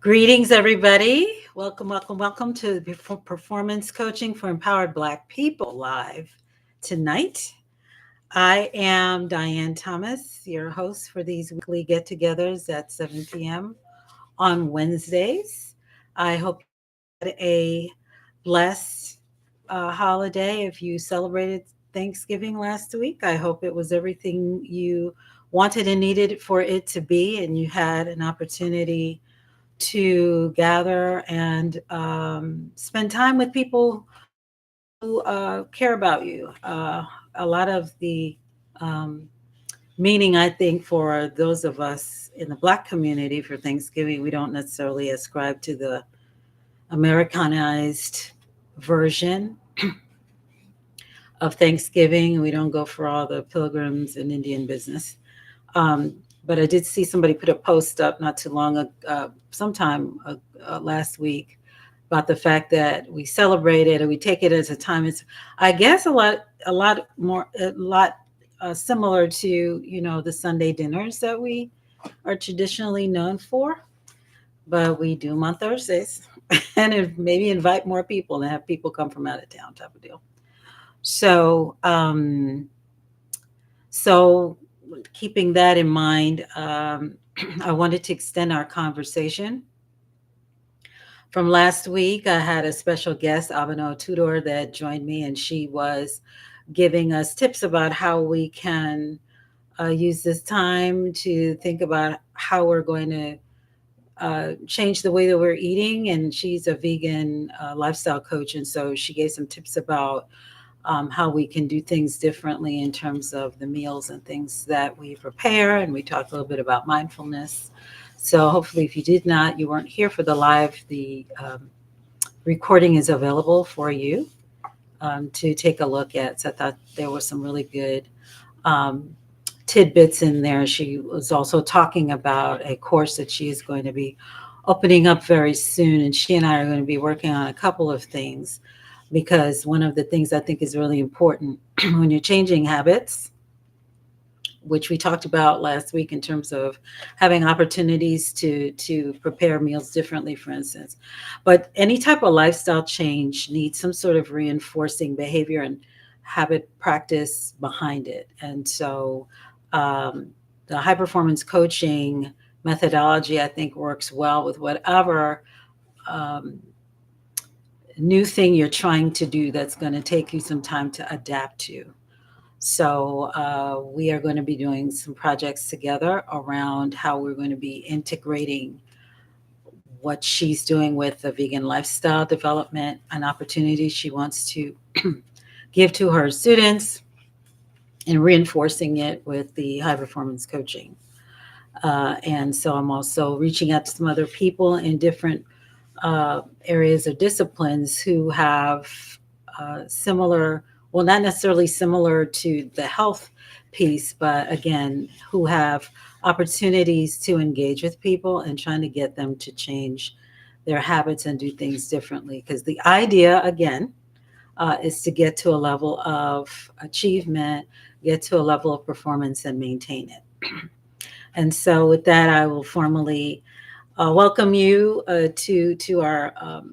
Greetings, everybody. Welcome, welcome, welcome to the Performance Coaching for Empowered Black People live tonight. I am Diane Thomas, your host for these weekly get togethers at 7 p.m. on Wednesdays. I hope you had a blessed holiday. If you celebrated Thanksgiving last week, I hope it was everything you wanted and needed for it to be, and you had an opportunity to gather and spend time with people who care about you. A lot of the um, meaning, I think, for those of us in the Black community for Thanksgiving, we don't necessarily ascribe to the Americanized version of Thanksgiving. We don't go for all the pilgrims and Indian business. Um, but I did see somebody put a post up not too long ago, sometime last week, about the fact that we celebrate it and we take it as a time. It's, I guess, a lot similar to the Sunday dinners that we are traditionally known for. But we do them on Thursdays, and maybe invite more people and have people come from out of town, type of deal. So, so keeping that in mind, I wanted to extend our conversation from last week. I had a special guest, Abeno Tudor, that joined me, and she was giving us tips about how we can use this time to think about how we're going to change the way that we're eating. And she's a vegan lifestyle coach, and so she gave some tips about how we can do things differently in terms of the meals and things that we prepare. And we talked a little bit about mindfulness. So hopefully, if you did not, you weren't here for the live, the recording is available for you to take a look at. So I thought there was some really good um, tidbits in there. She was also talking about a course that she is going to be opening up very soon. And she and I are going to be working on a couple of things, because one of the things I think is really important when you're changing habits, which we talked about last week in terms of having opportunities to prepare meals differently, for instance. But any type of lifestyle change needs some sort of reinforcing behavior and habit practice behind it. And so the high performance coaching methodology, I think, works well with whatever um, new thing you're trying to do that's going to take you some time to adapt to. So we are going to be doing some projects together around how we're going to be integrating what she's doing with the vegan lifestyle development and opportunities she wants to give to her students, and reinforcing it with the high performance coaching. And so I'm also reaching out to some other people in different areas or disciplines who have similar, well, not necessarily similar to the health piece, but again, who have opportunities to engage with people and trying to get them to change their habits and do things differently. Because the idea, again, is to get to a level of achievement, get to a level of performance, and maintain it. And so, with that, I will formally welcome you to our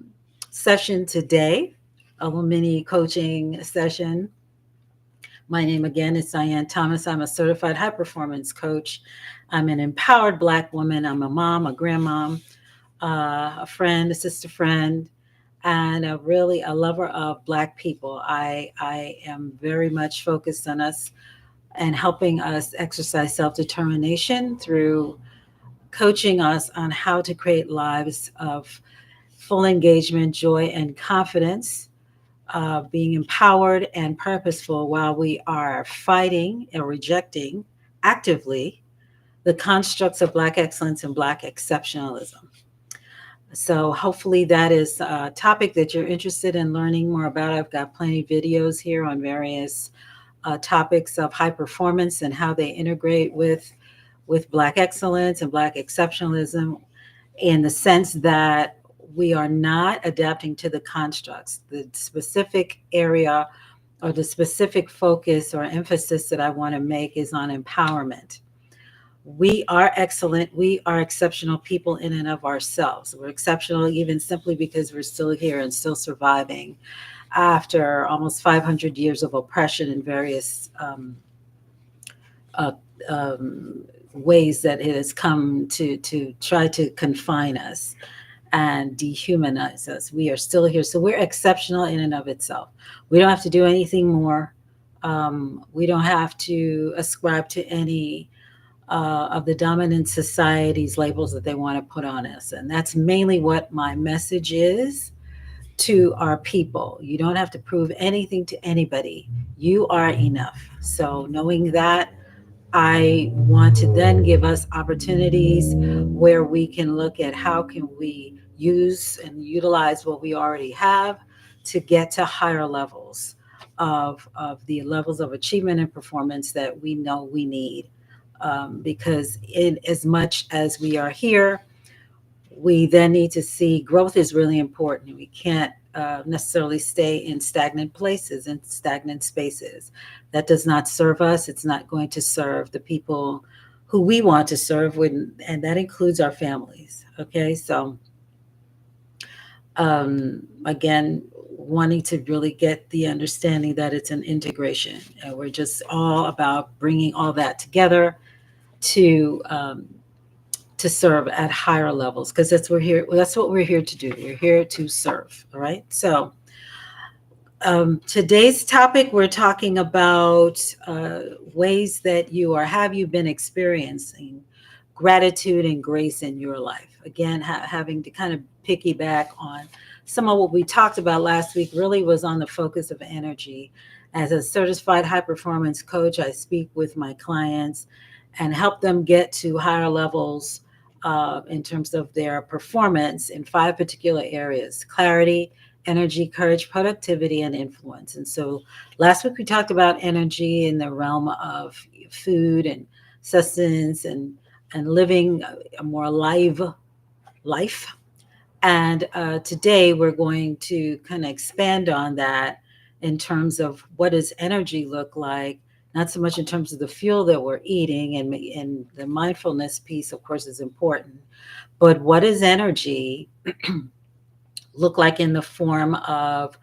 session today, a little mini coaching session. My name again is Diane Thomas. I'm a certified high performance coach. I'm an empowered Black woman. I'm a mom, a grandmom, a friend, a sister friend, and really a lover of Black people. I am very much focused on us and helping us exercise self determination through coaching us on how to create lives of full engagement, joy, and confidence, being empowered and purposeful while we are fighting and rejecting actively the constructs of Black excellence and Black exceptionalism. So, hopefully, that is a topic that you're interested in learning more about. I've got plenty of videos here on various topics of high performance and how they integrate with Black excellence and Black exceptionalism, in the sense that we are not adapting to the constructs. The specific area or the specific focus or emphasis that I want to make is on empowerment. We are excellent. We are exceptional people in and of ourselves. We're exceptional even simply because we're still here and still surviving after almost 500 years of oppression in various uh, um, ways that it has come to try to confine us and dehumanize us. We are still here. So we're exceptional in and of itself. We don't have to do anything more. We don't have to ascribe to any of the dominant society's labels that they want to put on us. And that's mainly what my message is to our people. You don't have to prove anything to anybody. You are enough. So knowing that, I want to then give us opportunities where we can look at how can we use and utilize what we already have to get to higher levels of the levels of achievement and performance that we know we need. Because in as much as we are here, we then need to see growth is really important. We can't necessarily stay in stagnant places and stagnant spaces. That does not serve us. It's not going to serve the people who we want to serve, when, and that includes our families. Okay, so again, wanting to really get the understanding that it's an integration, and we're just all about bringing all that together to to serve at higher levels, because that's what we're here to do. We're here to serve. All right. So today's topic, we're talking about ways that have you been experiencing gratitude and grace in your life. Again, having to kind of piggyback on some of what we talked about last week really was on the focus of energy. As a certified high performance coach, I speak with my clients and help them get to higher levels in terms of their performance in 5 particular areas: clarity, energy, courage, productivity, and influence. And so last week we talked about energy in the realm of food and sustenance and living a more alive life. And today we're going to kind of expand on that in terms of what does energy look like, not so much in terms of the fuel that we're eating, and the mindfulness piece, of course, is important, but what does energy look like in the form of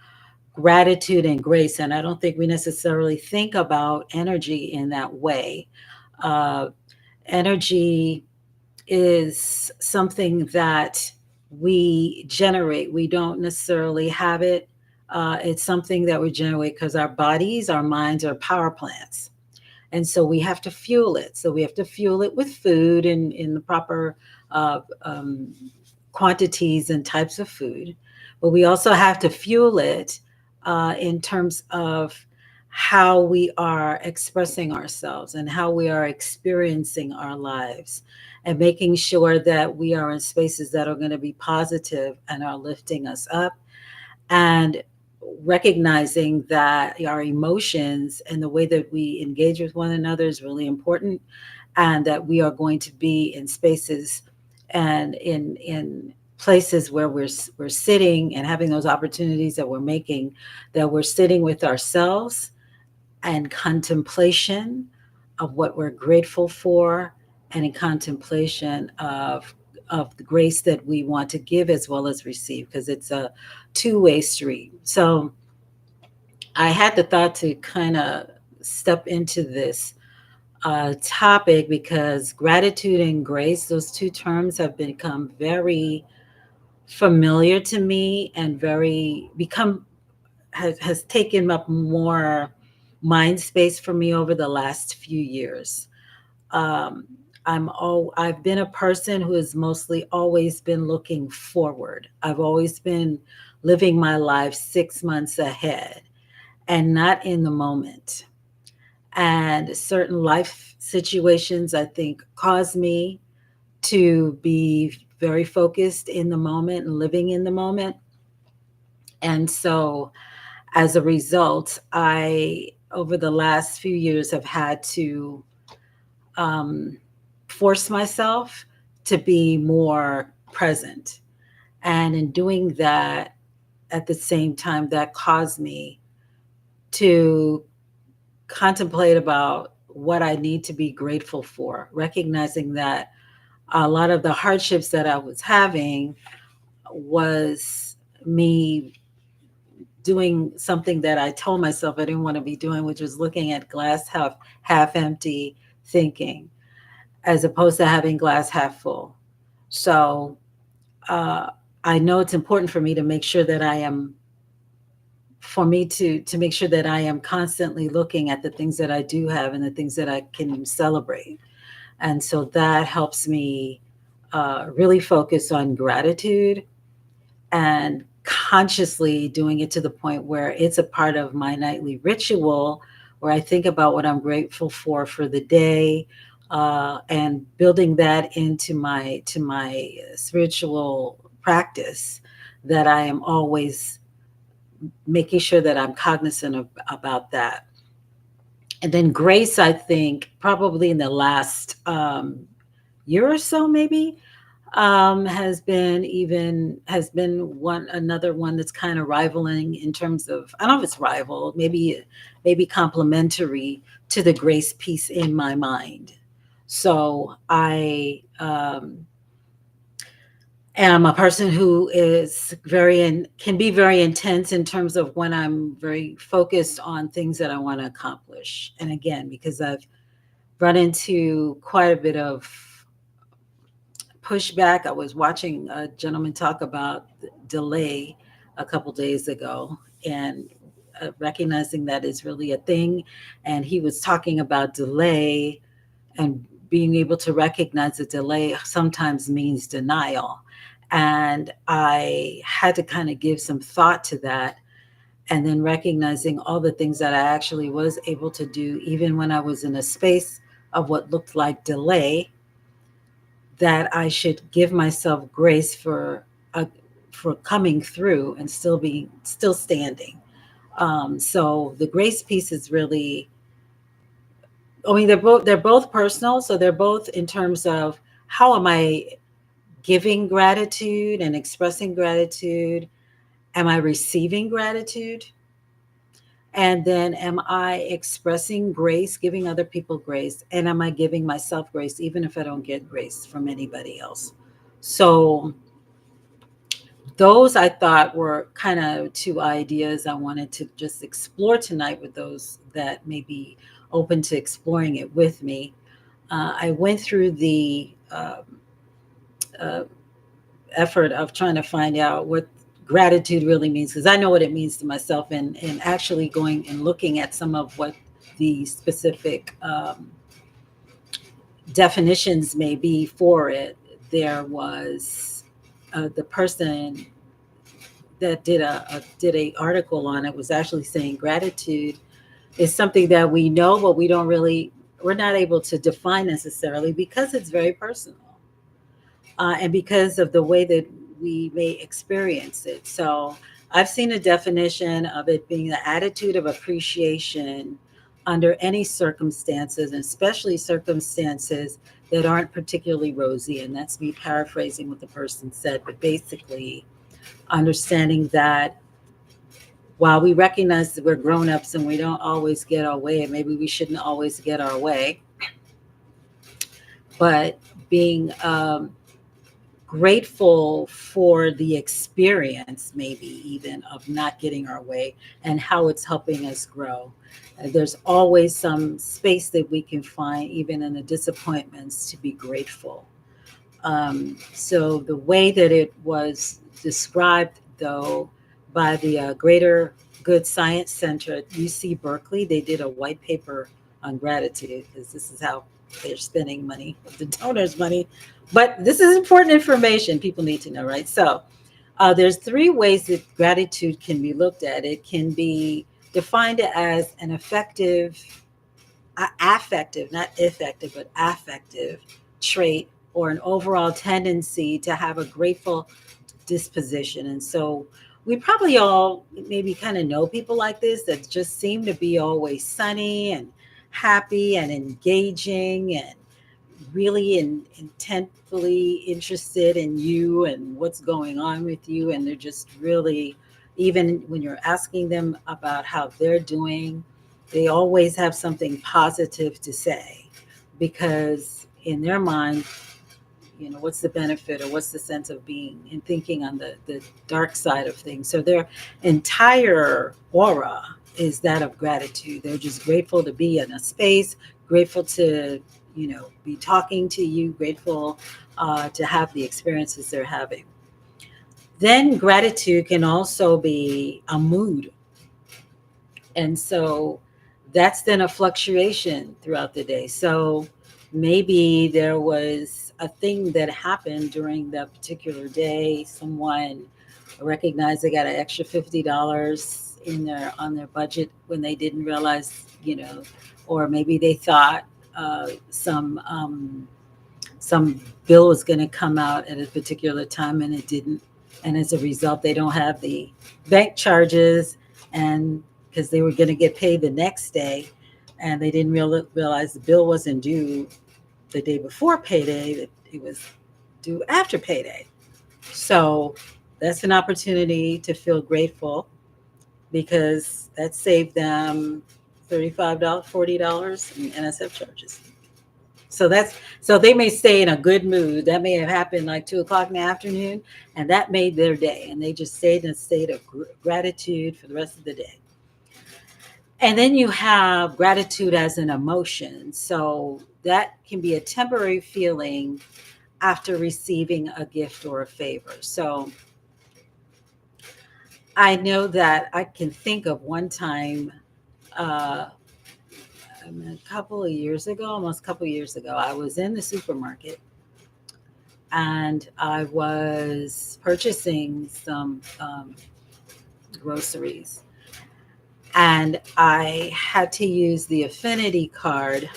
gratitude and grace? And I don't think we necessarily think about energy in that way. Uh, Energy is something that we generate. We don't necessarily have it. It's something that we generate because our bodies, our minds are power plants. And so we have to fuel it. So we have to fuel it with food and in the proper uh, um, quantities and types of food. But we also have to fuel it in terms of how we are expressing ourselves and how we are experiencing our lives, and making sure that we are in spaces that are going to be positive and are lifting us up, and recognizing that our emotions and the way that we engage with one another is really important, and that we are going to be in spaces and in places where we're sitting and having those opportunities that we're making, that we're sitting with ourselves and contemplation of what we're grateful for, and in contemplation of the grace that we want to give as well as receive, because it's a two-way street. So I had the thought to kind of step into this topic because gratitude and grace, those two terms have become very familiar to me, and very become has taken up more mind space for me over the last few years. Um, I've been a person who has mostly always been looking forward. I've always been living my life 6 months ahead and not in the moment. And certain life situations, I think, cause me to be very focused in the moment and living in the moment. And so as a result, I, over the last few years, have had to um, force myself to be more present. And in doing that, at the same time, that caused me to contemplate about what I need to be grateful for, recognizing that a lot of the hardships that I was having was me doing something that I told myself I didn't want to be doing, which was looking at glass half empty thinking, as opposed to having glass half full. So uh, I know it's important for me to make sure that I am for me to make sure that I am constantly looking at the things that I do have and the things that I can celebrate. And so that helps me really focus on gratitude and consciously doing it to the point where it's a part of my nightly ritual where I think about what I'm grateful for the day, and building that into my spiritual practice, that I am always making sure that I'm cognizant about that. And then grace, I think, probably in the last year or so, maybe, has been one another one that's kind of rivaling in terms of, I don't know if it's rival, maybe complementary to the grace piece in my mind. So I am a person who is can be very intense in terms of when I'm very focused on things that I want to accomplish. And again, because I've run into quite a bit of pushback. I was watching a gentleman talk about delay a couple days ago, and recognizing that is really a thing. And he was talking about delay and being able to recognize that delay sometimes means denial. And I had to kind of give some thought to that. And then recognizing all the things that I actually was able to do, even when I was in a space of what looked like delay, that I should give myself grace uh, for coming through and still standing. So the grace piece is really, I mean, they're both personal. So they're both in terms of how am I giving gratitude and expressing gratitude? Am I receiving gratitude? And then am I expressing grace, giving other people grace? And am I giving myself grace, even if I don't get grace from anybody else? So those I thought were kind of two ideas I wanted to just explore tonight with those that may be open to exploring it with me. I went through the uh, effort of trying to find out what gratitude really means, because I know what it means to myself, and actually going and looking at some of what the specific definitions may be for it. There was the person that did a article on it was actually saying gratitude is something that we know, but we're not able to define necessarily because it's very personal, and because of the way that we may experience it. So I've seen a definition of it being the attitude of appreciation under any circumstances, and especially circumstances that aren't particularly rosy. And that's me paraphrasing what the person said, but basically understanding that while we recognize that we're grown-ups and we don't always get our way, and maybe we shouldn't always get our way, but being grateful for the experience, maybe even of not getting our way, and how it's helping us grow. There's always some space that we can find, even in the disappointments, to be grateful. So the way that it was described, though, by the Greater Good Science Center at UC Berkeley, they did a white paper on gratitude, because this is how they're spending money, the donors' money. But this is important information people need to know, right? So there's three ways that gratitude can be looked at. It can be defined as an affective, not effective, but affective trait, or an overall tendency to have a grateful disposition. And so we probably all maybe kind of know people like this that just seem to be always sunny and happy and engaging and really intentfully interested in you and what's going on with you. And they're just really, even when you're asking them about how they're doing, They always have something positive to say because in their mind, what's the benefit or what's the sense of being and thinking on the dark side of things. So their entire aura is that of gratitude. They're just grateful to be in a space, grateful to, be talking to you, grateful to have the experiences they're having. Then gratitude can also be a mood. And so that's then a fluctuation throughout the day. So maybe there was a thing that happened during that particular day. Someone recognized they got an extra $50 in their on their budget when they didn't realize, or maybe they thought some bill was going to come out at a particular time and it didn't, and as a result they don't have the bank charges, and because they were going to get paid the next day and they didn't realize the bill wasn't due the day before payday, that it was due after payday. So that's an opportunity to feel grateful because that saved them $35, $40 in NSF charges. So they may stay in a good mood. That may have happened like 2 o'clock in the afternoon, and that made their day. And they just stayed in a state of gratitude for the rest of the day. And then you have gratitude as an emotion. So that can be a temporary feeling after receiving a gift or a favor. So I know that I can think of one time, uh, a couple of years ago, almost a couple of years ago, I was in the supermarket and I was purchasing some groceries. And I had to use the Affinity card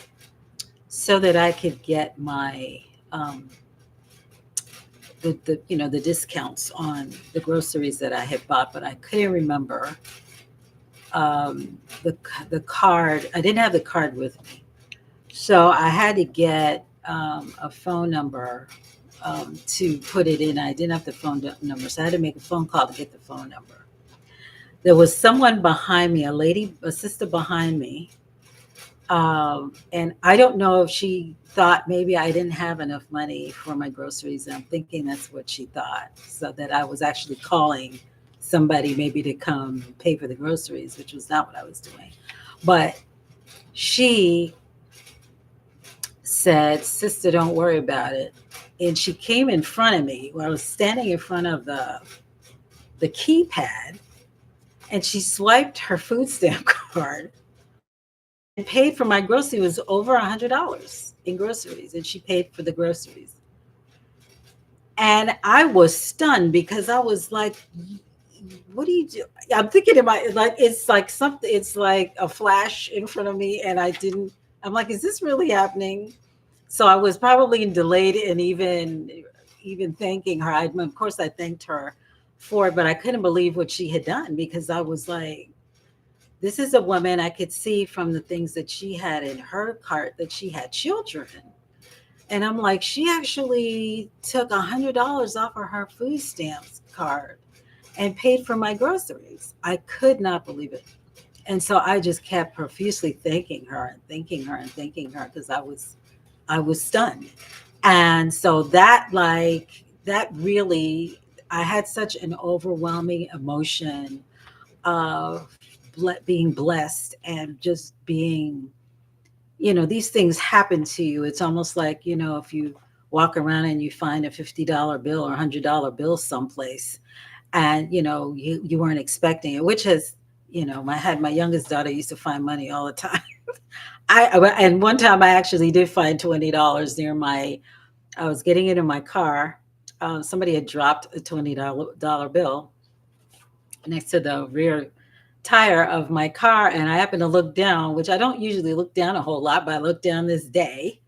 so that I could get my um, the discounts on the groceries that I had bought, but I couldn't remember the card. I didn't have the card with me, so I had to get a phone number to put it in. I didn't have the number, so I had to make a phone call to get the phone number. There was someone behind me, a sister behind me, and I don't know if she thought maybe I didn't have enough money for my groceries. And I'm thinking that's what she thought, so that I was actually calling somebody maybe to come pay for the groceries, which was not what I was doing. But she said, "Sister, don't worry about it." And she came in front of me when I was standing in front of the keypad, and she swiped her food stamp card and paid for my grocery. It was over $100 in groceries, and she paid for the groceries. And I was stunned because I was like, "What do you do?" I'm thinking in my like it's like something. It's like a flash in front of me, and I didn't. I'm like, "Is this really happening?" So I was probably delayed in even thanking her. Of course, I thanked her for it, but I couldn't believe what she had done because I was like, this is a woman. I could see from the things that she had in her cart that she had children. And I'm like, she actually took $100 off of her food stamps card and paid for my groceries. I could not believe it. And so I just kept profusely thanking her and thanking her and thanking her because I was stunned. And so that really, I had such an overwhelming emotion of being blessed and just being, these things happen to you. It's almost like, if you walk around and you find a $50 bill or $100 bill someplace and, you weren't expecting it, which has, my youngest daughter used to find money all the time. And one time I actually did find $20 near I was getting it in my car. Somebody had dropped a $20 bill next to the rear tire of my car, and I happened to look down, which I don't usually look down a whole lot, but I looked down this day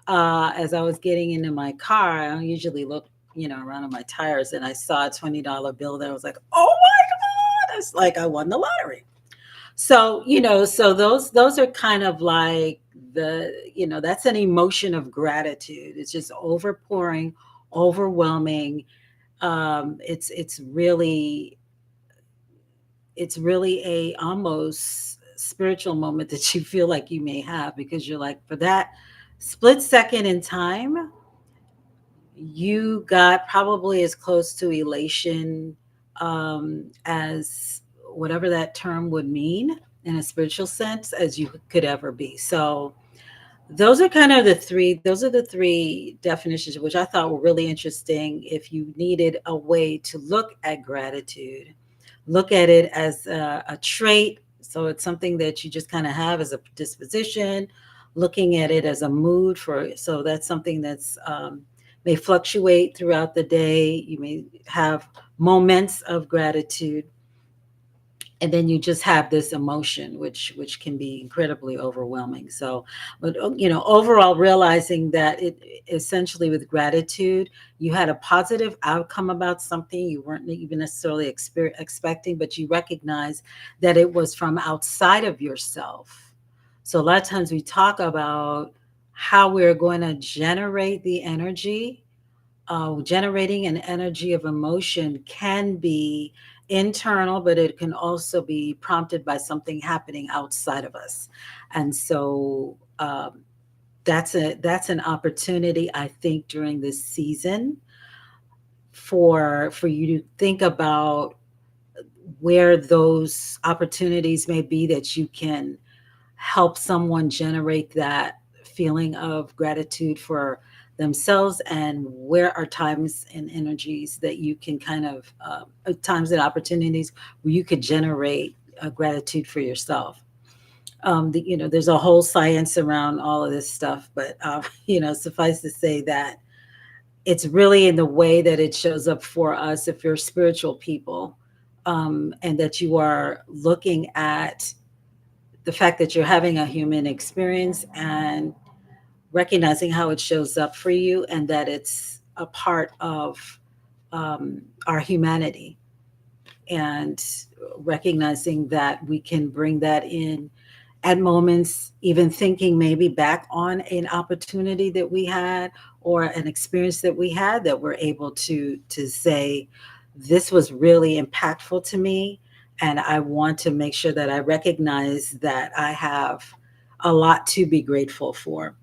as I was getting into my car. I don't usually look, around on my tires, and I saw a $20 bill there. I was like, "Oh my god!" It's like I won the lottery. So so those are kind of like that's an emotion of gratitude. It's just overpouring, overwhelming. It's really a almost spiritual moment that you feel like you may have, because you're like, for that split second in time, you got probably as close to elation as whatever that term would mean in a spiritual sense as you could ever be. So those are the three definitions, which I thought were really interesting. If you needed a way to look at gratitude, look at it as a trait. So it's something that you just kind of have as a disposition, looking at it as a mood for, so that's something that's may fluctuate throughout the day. You may have moments of gratitude, and then you just have this emotion which can be incredibly overwhelming. So but overall, realizing that it essentially, with gratitude, you had a positive outcome about something you weren't even necessarily expecting, but you recognize that it was from outside of yourself. So a lot of times we talk about how we're going to generate the energy. Generating an energy of emotion can be internal, but it can also be prompted by something happening outside of us. And so that's an opportunity, I think, during this season for you to think about where those opportunities may be that you can help someone generate that feeling of gratitude for themselves, and where are times and energies that you can kind of times and opportunities where you could generate gratitude for yourself. There's a whole science around all of this stuff, but suffice to say that it's really in the way that it shows up for us if you're spiritual people, and that you are looking at the fact that you're having a human experience and recognizing how it shows up for you, and that it's a part of our humanity, and recognizing that we can bring that in at moments, even thinking maybe back on an opportunity that we had, or an experience that we had, that we're able to say, this was really impactful to me, and I want to make sure that I recognize that I have a lot to be grateful for.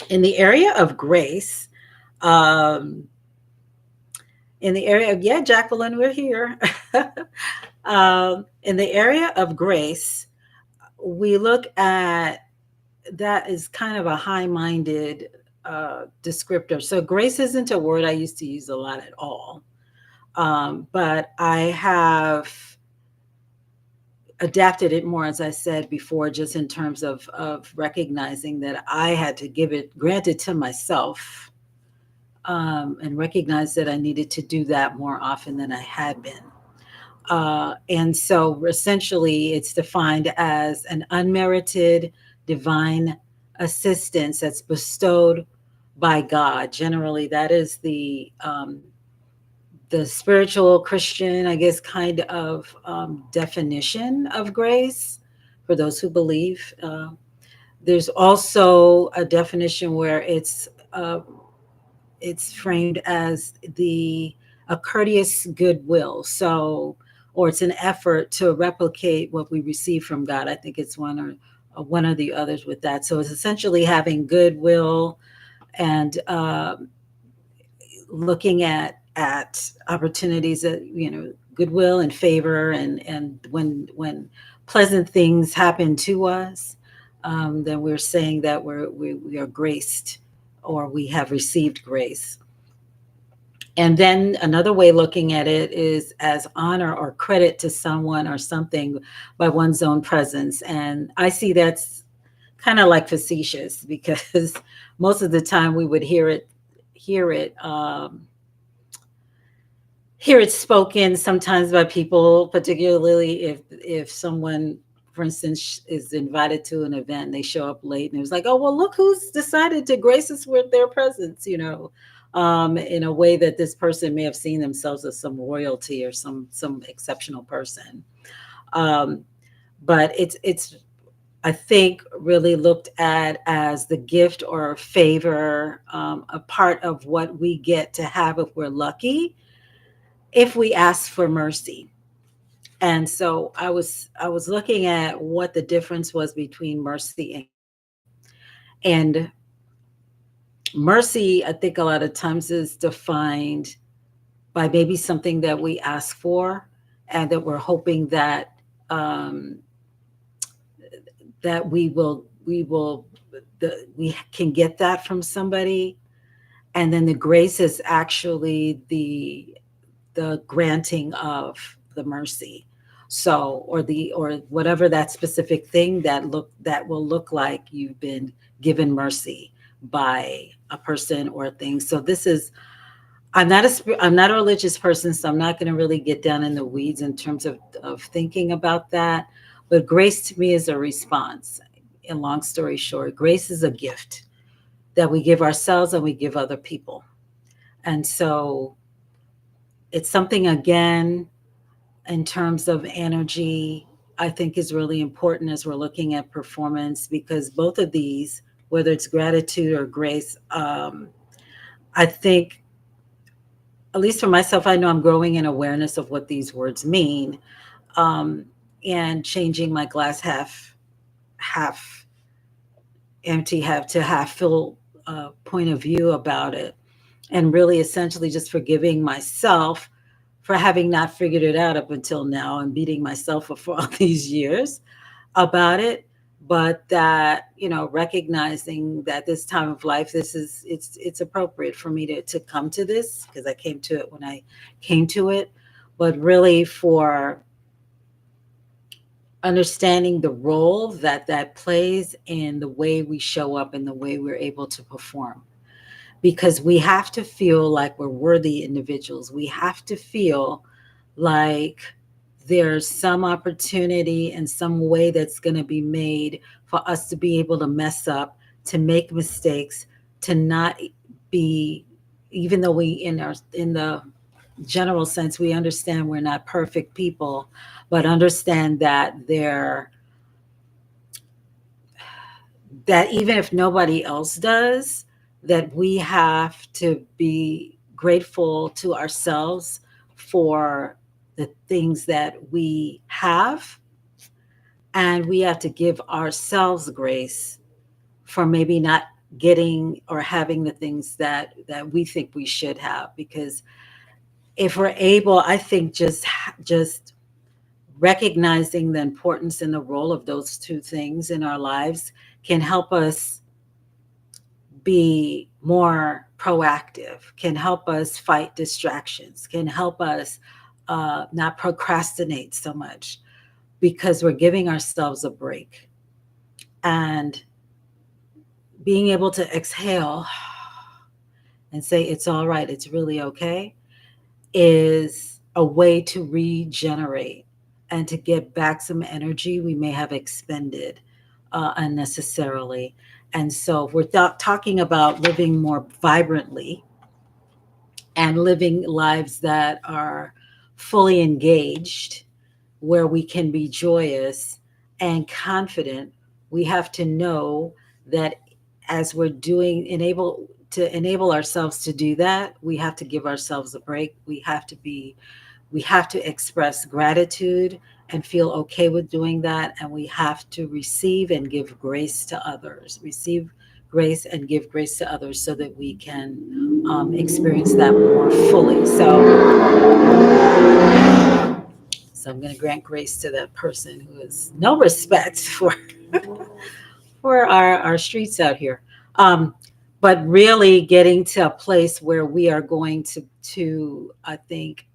In the area of grace, um, in the area of, yeah, Jacqueline, we're here. In the area of grace, we look at that is kind of a high-minded descriptor. So grace isn't a word I used to use a lot at all, but I have adapted it more, as I said before, just in terms of recognizing that I had to give it granted to myself, and recognize that I needed to do that more often than I had been. And so essentially, it's defined as an unmerited divine assistance that's bestowed by God. Generally, that is the spiritual Christian, I guess, kind of definition of grace for those who believe. There's also a definition where it's framed as the a courteous goodwill. So, or it's an effort to replicate what we receive from God. I think it's one or the others with that. So it's essentially having goodwill, and looking at opportunities that, goodwill and favor, and when pleasant things happen to us, then we're saying that we are graced, or we have received grace. And then another way looking at it is as honor or credit to someone or something by one's own presence. And I see that's kind of like facetious, because most of the time we would hear it hear it spoken sometimes by people, particularly if someone, for instance, is invited to an event and they show up late, and it was like, oh, well, look who's decided to grace us with their presence, in a way that this person may have seen themselves as some royalty or some exceptional person. Um, but it's I think really looked at as the gift or favor, a part of what we get to have if we're lucky, if we ask for mercy. And so I was looking at what the difference was between mercy and grace. And mercy, I think a lot of times is defined by maybe something that we ask for and that we're hoping um, that we can get that from somebody. And then the grace is actually the granting of the mercy. So, or whatever that specific thing that will look like you've been given mercy by a person or a thing. So this is I'm not a religious person, so I'm not going to really get down in the weeds in terms of thinking about that. But grace to me is a response. And long story short, grace is a gift that we give ourselves and we give other people. And so it's something, again, in terms of energy, I think is really important as we're looking at performance, because both of these, whether it's gratitude or grace, I think, at least for myself, I know I'm growing in awareness of what these words mean, um, and changing my glass half empty, half to half full point of view about it, and really essentially just forgiving myself for having not figured it out up until now and beating myself up for all these years about it. But that, recognizing that this time of life, it's appropriate for me to come to this, because I came to it when I came to it. But really, for understanding the role that plays in the way we show up and the way we're able to perform, because we have to feel like we're worthy individuals. We have to feel like there's some opportunity and some way that's going to be made for us to be able to mess up, to make mistakes, to not be, even though we in the general sense we understand we're not perfect people, but understand that even if nobody else does, that we have to be grateful to ourselves for the things that we have, and we have to give ourselves grace for maybe not getting or having the things that we think we should have. Because if we're able, I think just recognizing the importance and the role of those two things in our lives can help us be more proactive, can help us fight distractions, can help us not procrastinate so much, because we're giving ourselves a break. And being able to exhale and say, it's all right, it's really okay, is a way to regenerate and to get back some energy we may have expended unnecessarily. And so, if we're talking about living more vibrantly and living lives that are fully engaged, where we can be joyous and confident, we have to know that as we're doing enable ourselves to do that, we have to give ourselves a break. We have to express gratitude and feel okay with doing that. And we have to receive and give grace to others, receive grace and give grace to others, so that we can experience that more fully. So I'm going to grant grace to that person who has no respect for our streets out here. Um, but really getting to a place where we are going to I think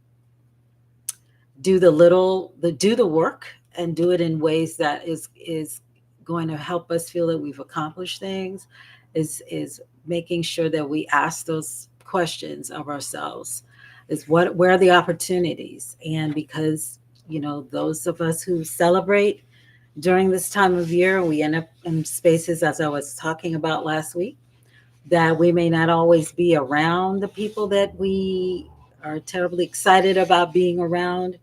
do the work and do it in ways that is going to help us feel that we've accomplished things, is making sure that we ask those questions of ourselves, is where are the opportunities. And because those of us who celebrate during this time of year, we end up in spaces, as I was talking about last week, that we may not always be around the people that we are terribly excited about being around,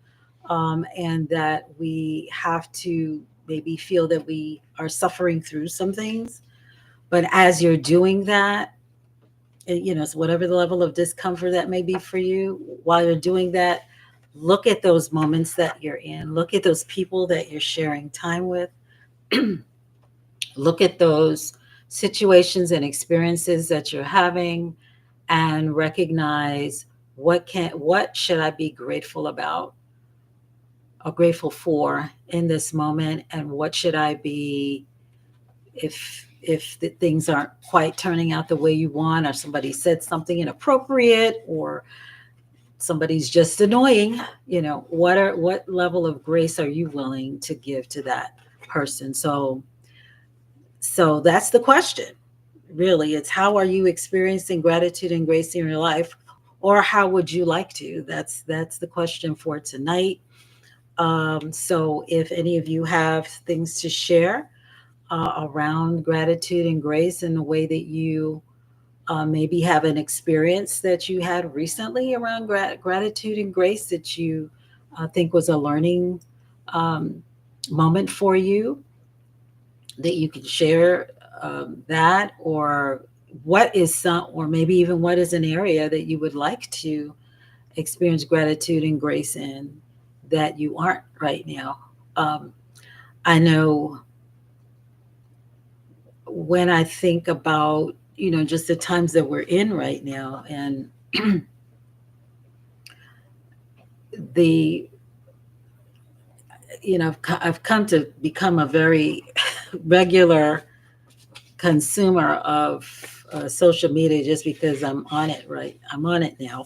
and that we have to maybe feel that we are suffering through some things. But as you're doing that, so whatever the level of discomfort that may be for you, while you're doing that, Look at those moments that you're in. Look at those people that you're sharing time with. Look at those situations and experiences that you're having and recognize what should I be grateful about or grateful for in this moment, and what should I be if the things aren't quite turning out the way you want, or somebody said something inappropriate, or somebody's just annoying. What level of grace are you willing to give to that person? So that's the question. Really, it's how are you experiencing gratitude and grace in your life, or how would you like to? That's the question for tonight. So if any of you have things to share around gratitude and grace, in the way that you maybe have an experience that you had recently around gratitude and grace that you think was a learning um, moment for you, that you can share that, or what is some, or maybe even what is an area that you would like to experience gratitude and grace in that you aren't right now. Um, I know when I think about, just the times that we're in right now, and the, I've come to become a very regular consumer of social media, just because I'm on it, right? I'm on it now.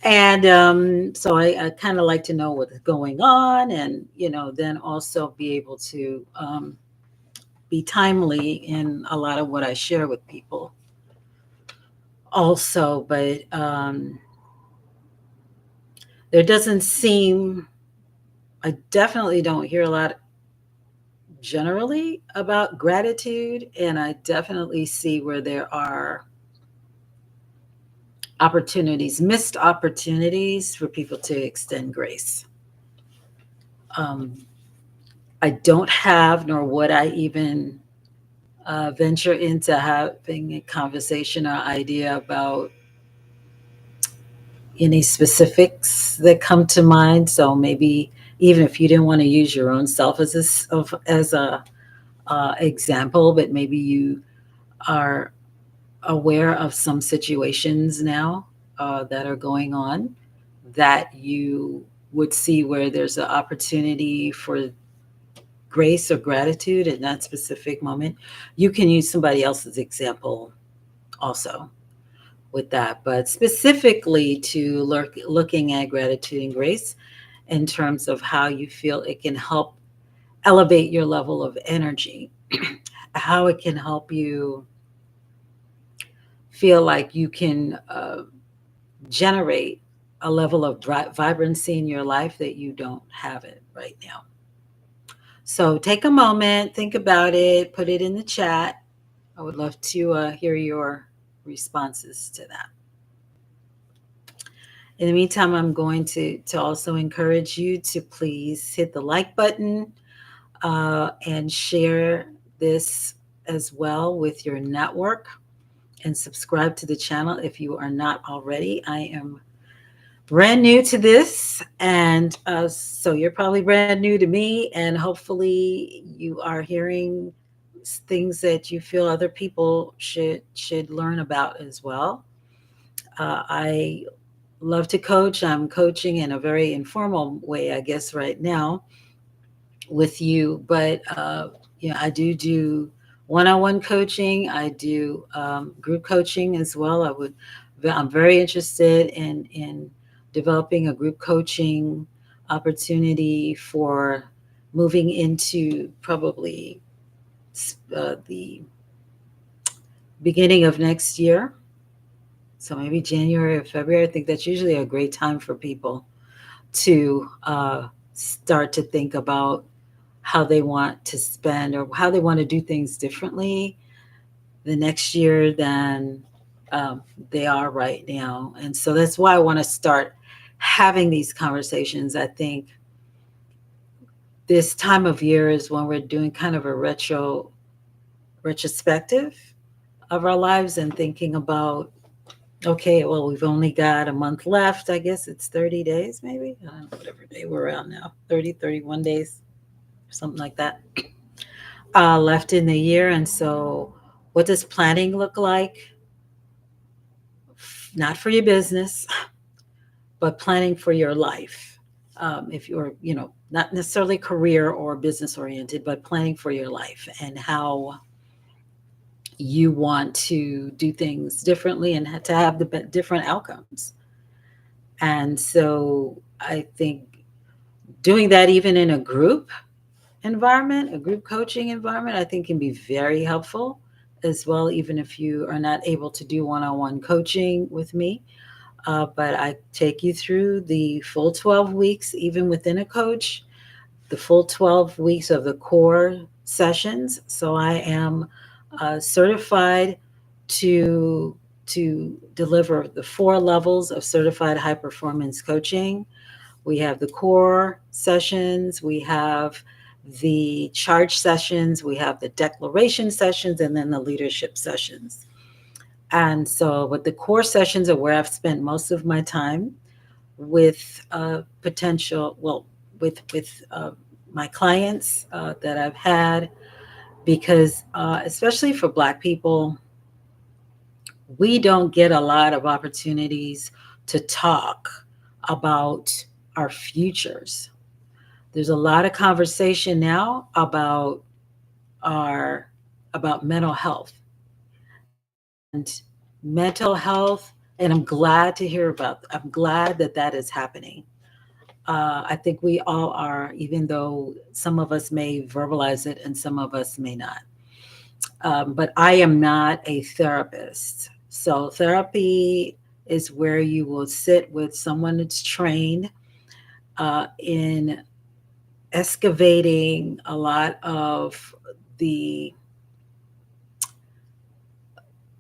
And so I kind of like to know what's going on, and, then also be able to be timely in a lot of what I share with people also. But there doesn't seem, I definitely don't hear a lot generally about gratitude, and I definitely see where there are opportunities, missed opportunities for people to extend grace. Um, I don't have, nor would I even venture into having a conversation or idea about any specifics that come to mind. So maybe even if you didn't want to use your own self as a example, but maybe you are aware of some situations now that are going on, that you would see where there's an opportunity for grace or gratitude in that specific moment. You can use somebody else's example also with that, but specifically to looking at gratitude and grace in terms of how you feel it can help elevate your level of energy, how it can help you feel like you can generate a level of vibrancy in your life that you don't have it right now. So take a moment, think about it, put it in the chat. I would love to hear your responses to that. In the meantime, I'm going to also encourage you to please hit the like button and share this as well with your network, and subscribe to the channel if you are not already. I am brand new to this, and so you're probably brand new to me, and hopefully you are hearing things that you feel other people should learn about as well. I love to coach. I'm coaching in a very informal way, I guess, right now with you, but I do one-on-one coaching. I do group coaching as well. I'm very interested in developing a group coaching opportunity for moving into probably the beginning of next year. So maybe January or February. I think that's usually a great time for people to start to think about how they want to spend, or how they want to do things differently the next year than they are right now. And so that's why I want to start having these conversations. I think this time of year is when we're doing kind of a retrospective of our lives, and thinking about Okay, well, we've only got a month left. I guess it's 30 days, maybe. I don't know, whatever day we're on now, 30, 31 days, something like that, left in the year. And so, what does planning look like? Not for your business, but planning for your life. If you're, not necessarily career or business oriented, but planning for your life and how you want to do things differently and to have the different outcomes. And so I think doing that even in a group environment, a group coaching environment, I think can be very helpful as well, even if you are not able to do one on one coaching with me. But I take you through the full 12 weeks, even within a coach, the full 12 weeks of the core sessions. So I am certified to deliver the 4 levels of certified high performance coaching. We have the core sessions, we have the charge sessions, we have the declaration sessions, and then the leadership sessions. And so, with the core sessions are where I've spent most of my time with with my clients that I've had, because especially for Black people, we don't get a lot of opportunities to talk about our futures. There's a lot of conversation now our about mental health and mental health, and I'm glad that that is happening. I think we all are, even though some of us may verbalize it and some of us may not. But I am not a therapist. So, therapy is where you will sit with someone that's trained in excavating a lot of the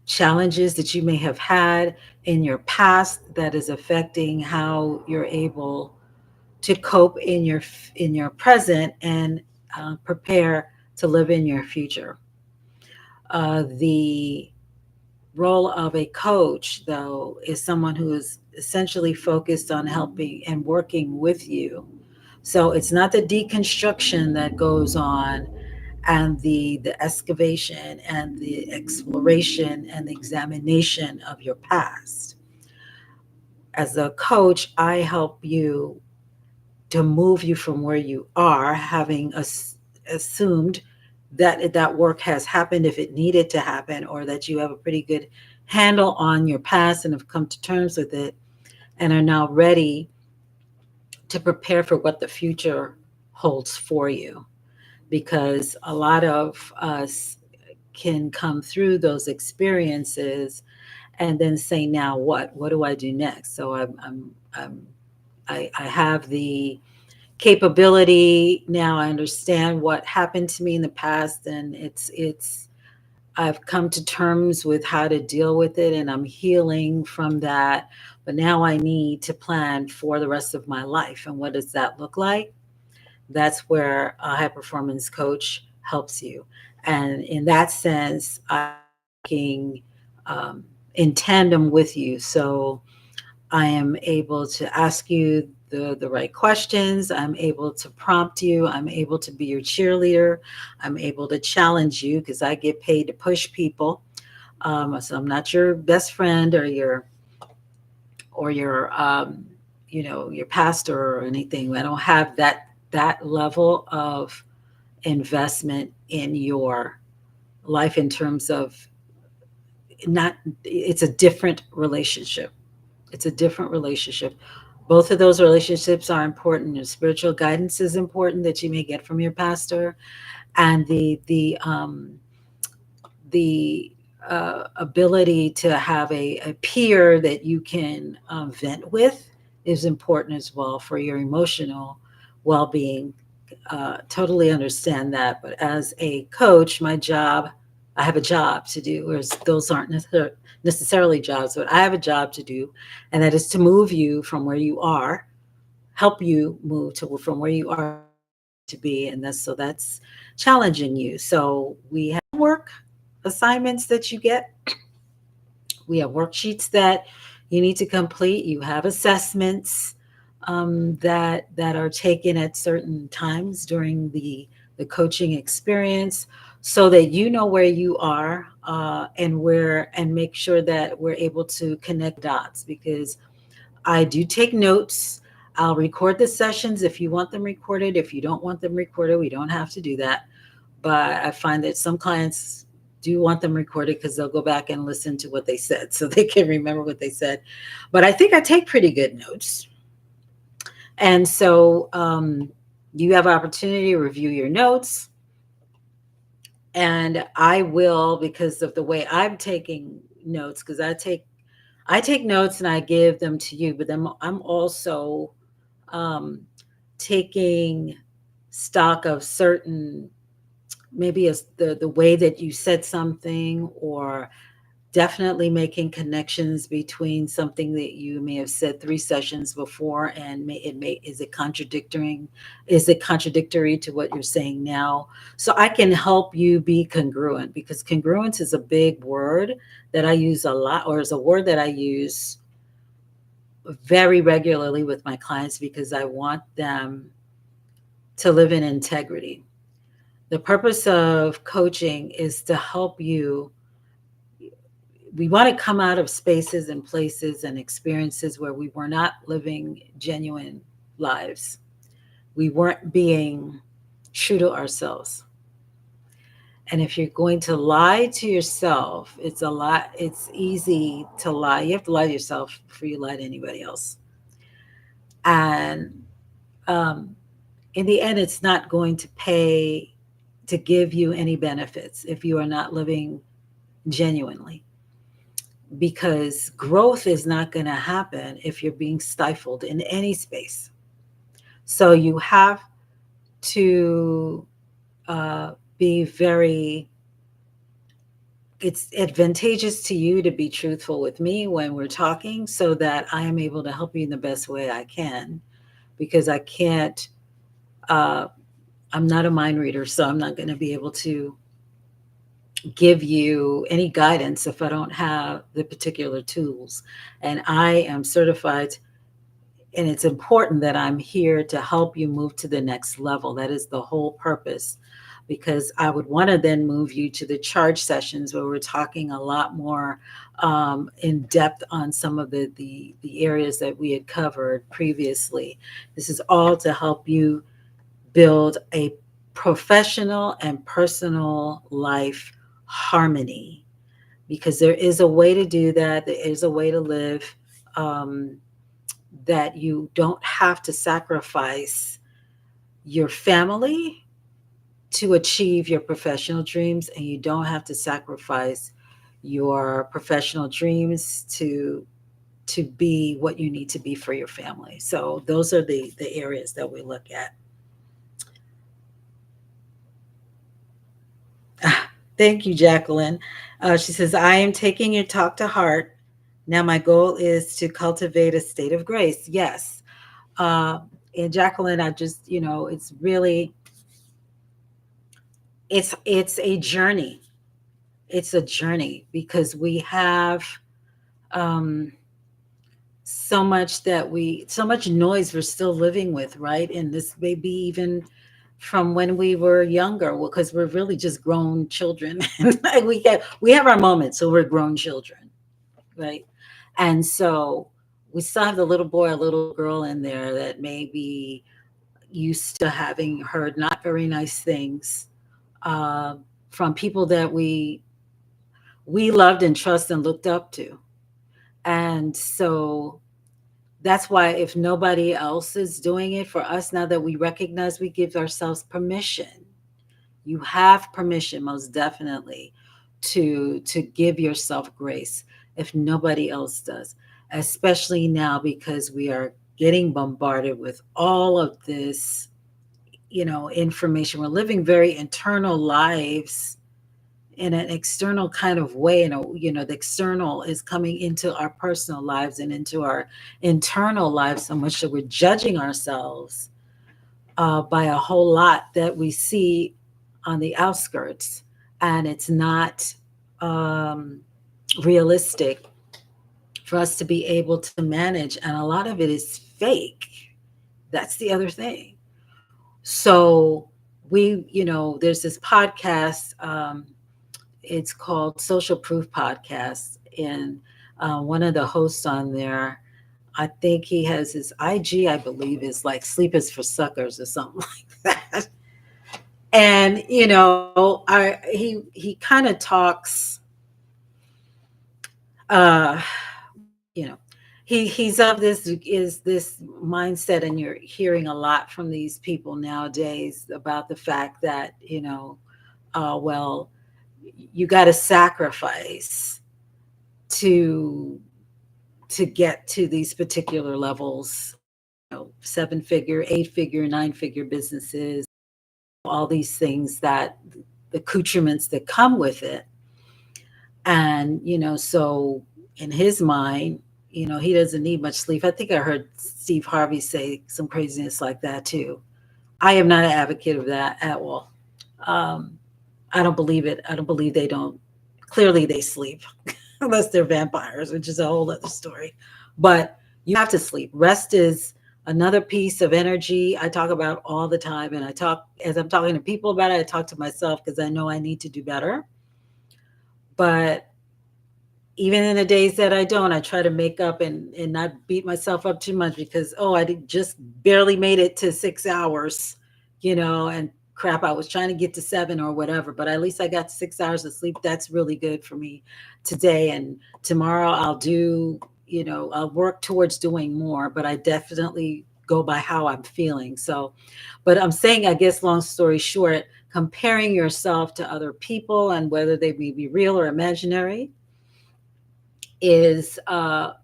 challenges that you may have had in your past that is affecting how you're able to cope in your present and prepare to live in your future. The role of a coach, though, is someone who is essentially focused on helping and working with you. So it's not the deconstruction that goes on and the excavation and the exploration and the examination of your past. As a coach, I help you to move you from where you are, having assumed that that work has happened if it needed to happen, or that you have a pretty good handle on your past and have come to terms with it and are now ready to prepare for what the future holds for you. Because a lot of us can come through those experiences and then say, now what? What do I do next? So I have the capability now. I understand what happened to me in the past, and it's I've come to terms with how to deal with it, and I'm healing from that. But now I need to plan for the rest of my life. And what does that look like? That's where a high performance coach helps you. And in that sense, I'm working in tandem with you. So I am able to ask you the right questions. I'm able to prompt you. I'm able to be your cheerleader. I'm able to challenge you because I get paid to push people. So I'm not your best friend or your your pastor or anything. I don't have that level of investment in your life in terms of not. It's a different relationship. It's a different relationship. Both of those relationships are important. Your spiritual guidance is important that you may get from your pastor, and the ability to have a peer that you can vent with is important as well for your emotional well-being. Totally understand that. But as a coach, my job, I have a job to do, whereas those aren't necessarily jobs, but I have a job to do, and that is to move you from where you are, help you move to from where you are to be, and that's challenging you. So we have work assignments that you get, We have worksheets that you need to complete. You have assessments that are taken at certain times during the coaching experience, so that you know where you are, and make sure that we're able to connect dots. Because I do take notes. I'll record the sessions if you want them recorded. If you don't want them recorded, we don't have to do that. But I find that some clients do want them recorded because they'll go back and listen to what they said so they can remember what they said. But I think I take pretty good notes. And so you have opportunity to review your notes. And I will, because of the way I'm taking notes, because I take notes and I give them to you, but then I'm also um, taking stock of certain, maybe as the way that you said something, or definitely making connections between something that you may have said 3 sessions before, and is it contradictory to what you're saying now? So I can help you be congruent, because congruence is a big word that I use a lot, or is a word that I use very regularly with my clients, because I want them to live in integrity. The purpose of coaching is to help you. We want to come out of spaces and places and experiences where we were not living genuine lives. We weren't being true to ourselves. And if you're going to lie to yourself, it's easy to lie. You have to lie to yourself before you lie to anybody else. And um, in the end, it's not going to pay to give you any benefits if you are not living genuinely, because growth is not going to happen if you're being stifled in any space. So you have to be very, it's advantageous to you to be truthful with me when we're talking, so that I am able to help you in the best way I can, because I can't, uh, I'm not a mind reader, so I'm not going to be able to give you any guidance if I don't have the particular tools. And I am certified, and it's important that I'm here to help you move to the next level. That is the whole purpose, because I would want to then move you to the charge sessions, where we're talking a lot more in depth on some of the areas that we had covered previously. This is all to help you build a professional and personal life harmony, because there is a way to do that. There is a way to live, um, that you don't have to sacrifice your family to achieve your professional dreams, and you don't have to sacrifice your professional dreams to be what you need to be for your family. So those are the areas that we look at. Thank you, Jacqueline. She says, I am taking your talk to heart. Now, my goal is to cultivate a state of grace. Yes. Uh, and Jacqueline, I just, it's really, it's a journey. It's a journey, because we have um, so much noise we're still living with, right? And this may be even from when we were younger, because we're really just grown children. Like, we have our moments, so we're grown children, right? And so we still have the little boy or little girl in there that may be used to having heard not very nice things uh, from people that we loved and trust and looked up to. And so that's why, if nobody else is doing it for us, now that we recognize, we give ourselves permission. You have permission, most definitely, to give yourself grace if nobody else does, especially now, because we are getting bombarded with all of this, information. We're living very internal lives in an external kind of way. The external is coming into our personal lives and into our internal lives so much that we're judging ourselves by a whole lot that we see on the outskirts, and it's not um, realistic for us to be able to manage. And a lot of it is fake. That's the other thing. So there's this podcast. It's called Social Proof Podcast, and one of the hosts on there, I think he has his IG, I believe, is like "Sleep is for Suckers" or something like that. And he kind of talks, uh, you know, he's of this mindset, and you're hearing a lot from these people nowadays about the fact that well, you got to sacrifice to get to these particular levels, seven figure, eight figure, nine figure businesses, all these things, that the accoutrements that come with it. And so in his mind, he doesn't need much sleep. I think I heard Steve Harvey say some craziness like that too. I am not an advocate of that at all. um, I don't believe it. I don't believe they don't. Clearly, they sleep, unless they're vampires, which is a whole other story. But you have to sleep. Rest is another piece of energy I talk about all the time. And I talk, as I'm talking to people about it, I talk to myself because I know I need to do better. But even in the days that I don't, I try to make up and not beat myself up too much because, oh, just barely made it to 6 hours, and crap, I was trying to get to 7 or whatever, but at least I got 6 hours of sleep. That's really good for me today. And tomorrow I'll work towards doing more, but I definitely go by how I'm feeling. So, but I'm saying, I guess, long story short, comparing yourself to other people and whether they may be real or imaginary is a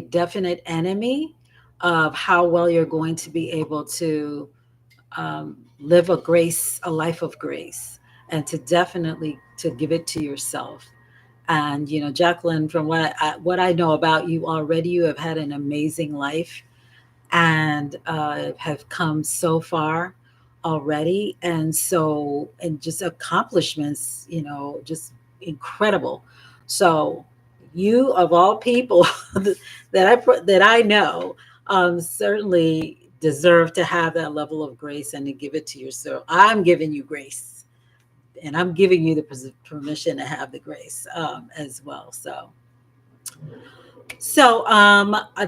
definite enemy of how well you're going to be able to live a life of grace, and to definitely to give it to yourself. And Jacqueline, from what I know about you already, you have had an amazing life, and have come so far already, and just accomplishments, just incredible. So you, of all people, that I know, certainly deserve to have that level of grace and to give it to yourself. I'm giving you grace, and I'm giving you the permission to have the grace, as well. So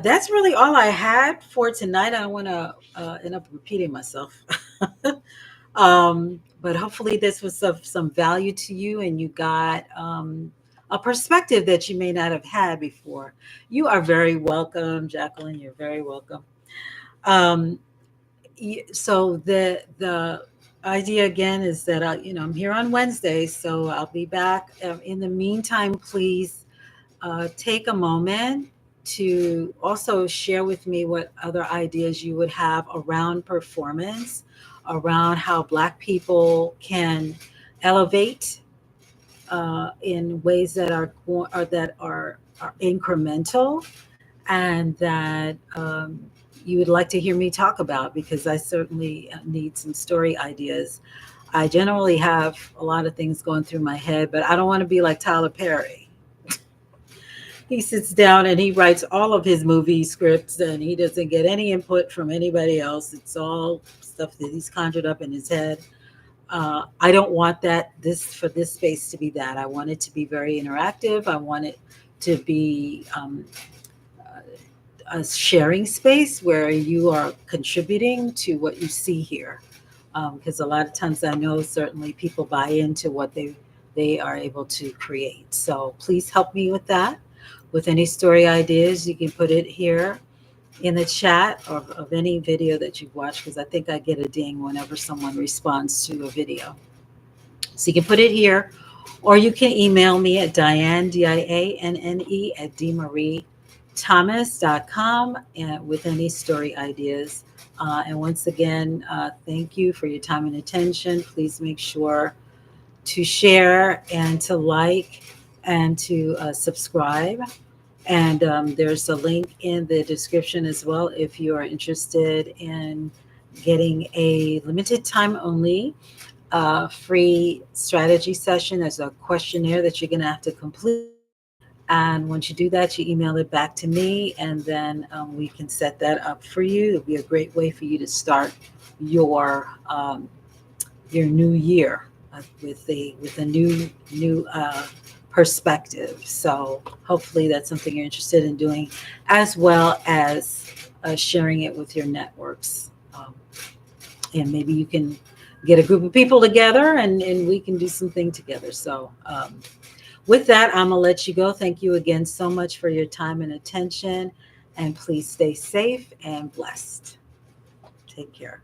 that's really all I had for tonight. I don't want to end up repeating myself. But hopefully this was of some value to you, and you got a perspective that you may not have had before. You are very welcome, Jacqueline. You're very welcome. Um, so the idea again is that I'm here on Wednesday, so I'll be back. In the meantime, please take a moment to also share with me what other ideas you would have around performance, around how Black people can elevate in ways that are incremental, and that you would like to hear me talk about, because I certainly need some story ideas. I generally have a lot of things going through my head, but I don't want to be like Tyler Perry. He sits down and he writes all of his movie scripts, and he doesn't get any input from anybody else. It's all stuff that he's conjured up in his head. I don't want this space to be that. I want it to be very interactive. I want it to be a sharing space where you are contributing to what you see here. Because a lot of times I know certainly people buy into what they are able to create. So please help me with that. With any story ideas, you can put it here in the chat of any video that you've watched, because I think I get a ding whenever someone responds to a video. So you can put it here, or you can email me at Diane, DIANNE, at dmariethomas.com, and with any story ideas. And once again, thank you for your time and attention. Please make sure to share and to like and to subscribe. And there's a link in the description as well if you are interested in getting a limited time only free strategy session. There's a questionnaire that you're going to have to complete, And once you do that, you email it back to me, and then we can set that up for you. It'll be a great way for you to start your new year with a new perspective. So hopefully that's something you're interested in doing, as well as sharing it with your networks. And maybe you can get a group of people together, and we can do something together. So with that, I'm gonna let you go. Thank you again so much for your time and attention, and please stay safe and blessed. Take care.